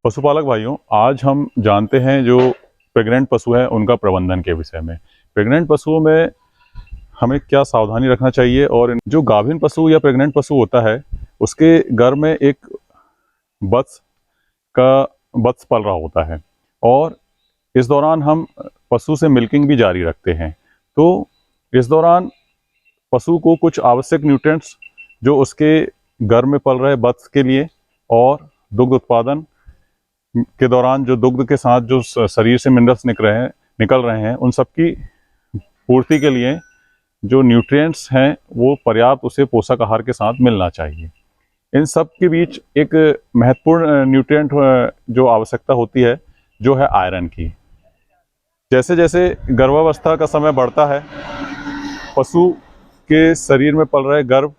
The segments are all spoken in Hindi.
पशुपालक भाइयों, आज हम जानते हैं जो प्रेग्नेंट पशु हैं उनका प्रबंधन के विषय में। प्रेग्नेंट पशुओं में हमें क्या सावधानी रखना चाहिए और जो गाभिन पशु या प्रेग्नेंट पशु होता है उसके गर्भ में एक बत्स का बत्स पल रहा होता है और इस दौरान हम पशु से मिल्किंग भी जारी रखते हैं। तो इस दौरान पशु को कुछ आवश्यक न्यूट्रिएंट्स जो उसके गर्भ में पल रहे बत्स के लिए और दुग्ध उत्पादन के दौरान जो दुग्ध के साथ जो शरीर से मिनरल्स निकल रहे हैं उन सब की पूर्ति के लिए जो न्यूट्रिएंट्स हैं वो पर्याप्त उसे पोषक आहार के साथ मिलना चाहिए। इन सब के बीच एक महत्वपूर्ण न्यूट्रिएंट जो आवश्यकता होती है जो है आयरन की। जैसे जैसे गर्भावस्था का समय बढ़ता है पशु के शरीर में पल रहे गर्भ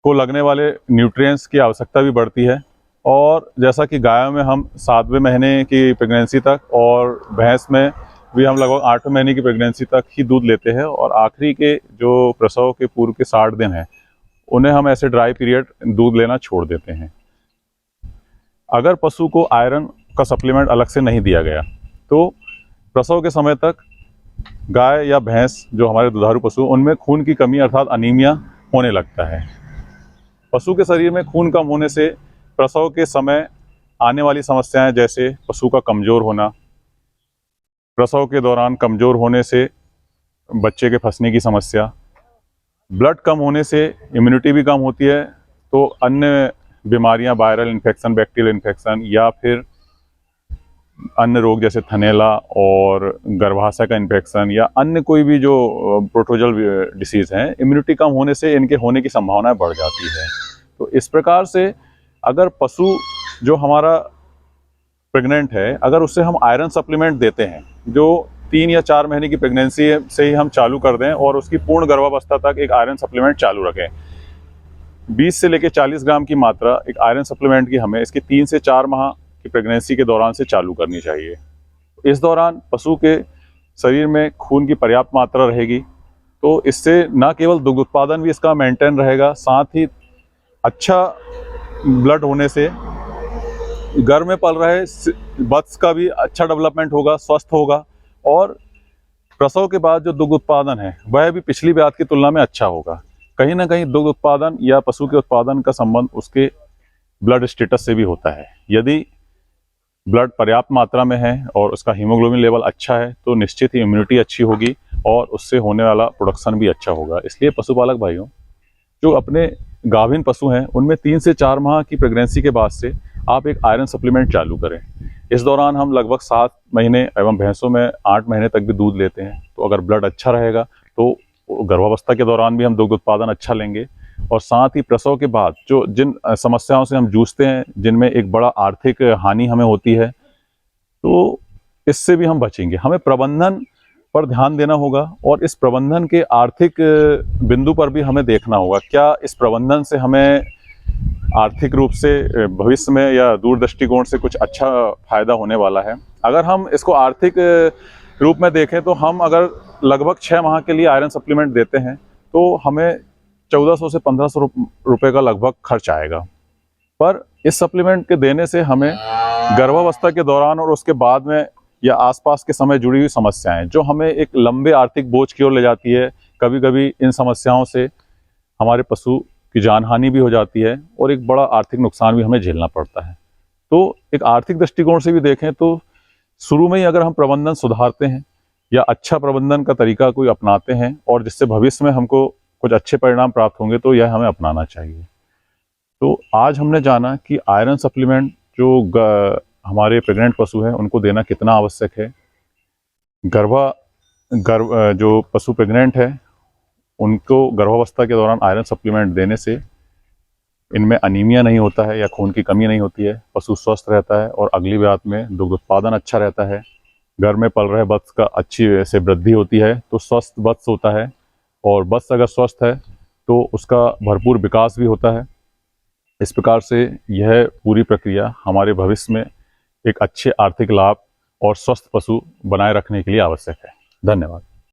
को लगने वाले न्यूट्रिएंट्स की आवश्यकता भी बढ़ती है और जैसा कि गायों में हम 7वें महीने की प्रेगनेंसी तक और भैंस में भी हम लगभग 8वें महीने की प्रेगनेंसी तक ही दूध लेते हैं और आखिरी के जो प्रसव के पूर्व के 60 दिन हैं उन्हें हम ऐसे ड्राई पीरियड दूध लेना छोड़ देते हैं। अगर पशु को आयरन का सप्लीमेंट अलग से नहीं दिया गया तो प्रसव के समय तक गाय या भैंस जो हमारे दुधारू पशु उनमें खून की कमी अर्थात अनीमिया होने लगता है। पशु के शरीर में खून कम होने से प्रसव के समय आने वाली समस्याएं जैसे पशु का कमज़ोर होना, प्रसव के दौरान कमज़ोर होने से बच्चे के फंसने की समस्या, ब्लड कम होने से इम्यूनिटी भी कम होती है तो अन्य बीमारियां वायरल इन्फेक्शन, बैक्टीरियल इन्फेक्शन या फिर अन्य रोग जैसे थनैला और गर्भाशय का इन्फेक्शन या अन्य कोई भी जो प्रोटोजल डिसीज़ हैं, इम्यूनिटी कम होने से इनके होने की संभावनाएं बढ़ जाती है। तो इस प्रकार से अगर पशु जो हमारा प्रेग्नेंट है अगर उससे हम आयरन सप्लीमेंट देते हैं जो 3 या 4 महीने की प्रेगनेंसी से ही हम चालू कर दें और उसकी पूर्ण गर्भावस्था तक एक आयरन सप्लीमेंट चालू रखें। 20 से लेकर 40 ग्राम की मात्रा एक आयरन सप्लीमेंट की हमें इसके 3 से 4 माह की प्रेगनेंसी के दौरान से चालू करनी चाहिए। इस दौरान पशु के शरीर में खून की पर्याप्त मात्रा रहेगी तो इससे न केवल दुग्ध उत्पादन भी इसका मेंटेन रहेगा, साथ ही अच्छा ब्लड होने से गर्भ में पल रहे बत्स का भी अच्छा डेवलपमेंट होगा, स्वस्थ होगा और प्रसव के बाद जो दुग्ध उत्पादन है वह भी पिछली ब्यात की तुलना में अच्छा होगा। कहीं ना कहीं दुग्ध उत्पादन या पशु के उत्पादन का संबंध उसके ब्लड स्टेटस से भी होता है। यदि ब्लड पर्याप्त मात्रा में है और उसका हीमोग्लोबिन लेवल अच्छा है तो निश्चित ही इम्यूनिटी अच्छी होगी और उससे होने वाला प्रोडक्शन भी अच्छा होगा। इसलिए पशुपालक भाइयों जो अपने गाभिन पशु हैं उनमें 3 से 4 माह की प्रेगनेंसी के बाद से आप एक आयरन सप्लीमेंट चालू करें। इस दौरान हम लगभग 7 महीने एवं भैंसों में 8 महीने तक भी दूध लेते हैं तो अगर ब्लड अच्छा रहेगा तो गर्भावस्था के दौरान भी हम दुग्ध उत्पादन अच्छा लेंगे और साथ ही प्रसव के बाद जो जिन समस्याओं से हम जूझते हैं जिनमें एक बड़ा आर्थिक हानि हमें होती है तो इससे भी हम बचेंगे। हमें प्रबंधन पर ध्यान देना होगा और इस प्रबंधन के आर्थिक बिंदु पर भी हमें देखना होगा क्या इस प्रबंधन से हमें आर्थिक रूप से भविष्य में या दूर दृष्टिकोण से कुछ अच्छा फायदा होने वाला है। अगर हम इसको आर्थिक रूप में देखें तो हम अगर लगभग 6 माह के लिए आयरन सप्लीमेंट देते हैं तो हमें 1400 से 1500 रुपये का लगभग खर्च आएगा। पर इस सप्लीमेंट के देने से हमें गर्भावस्था के दौरान और उसके बाद में या आसपास के समय जुड़ी हुई समस्याएं जो हमें एक लंबे आर्थिक बोझ की ओर ले जाती है, कभी कभी इन समस्याओं से हमारे पशु की जानहानि भी हो जाती है और एक बड़ा आर्थिक नुकसान भी हमें झेलना पड़ता है। तो एक आर्थिक दृष्टिकोण से भी देखें तो शुरू में ही अगर हम प्रबंधन सुधारते हैं या अच्छा प्रबंधन का तरीका कोई अपनाते हैं और जिससे भविष्य में हमको कुछ अच्छे परिणाम प्राप्त होंगे तो यह हमें अपनाना चाहिए। तो आज हमने जाना कि आयरन सप्लीमेंट जो हमारे प्रेग्नेंट पशु हैं उनको देना कितना आवश्यक है। जो पशु प्रेग्नेंट है उनको गर्भावस्था के दौरान आयरन सप्लीमेंट देने से इनमें अनीमिया नहीं होता है या खून की कमी नहीं होती है, पशु स्वस्थ रहता है और अगली ब्यात में दुग्ध उत्पादन अच्छा रहता है, घर में पल रहे बत्स का अच्छी से वृद्धि होती है तो स्वस्थ बत्स होता है और बत्स अगर स्वस्थ है तो उसका भरपूर विकास भी होता है। इस प्रकार से यह पूरी प्रक्रिया हमारे भविष्य में एक अच्छे आर्थिक लाभ और स्वस्थ पशु बनाए रखने के लिए आवश्यक है। धन्यवाद।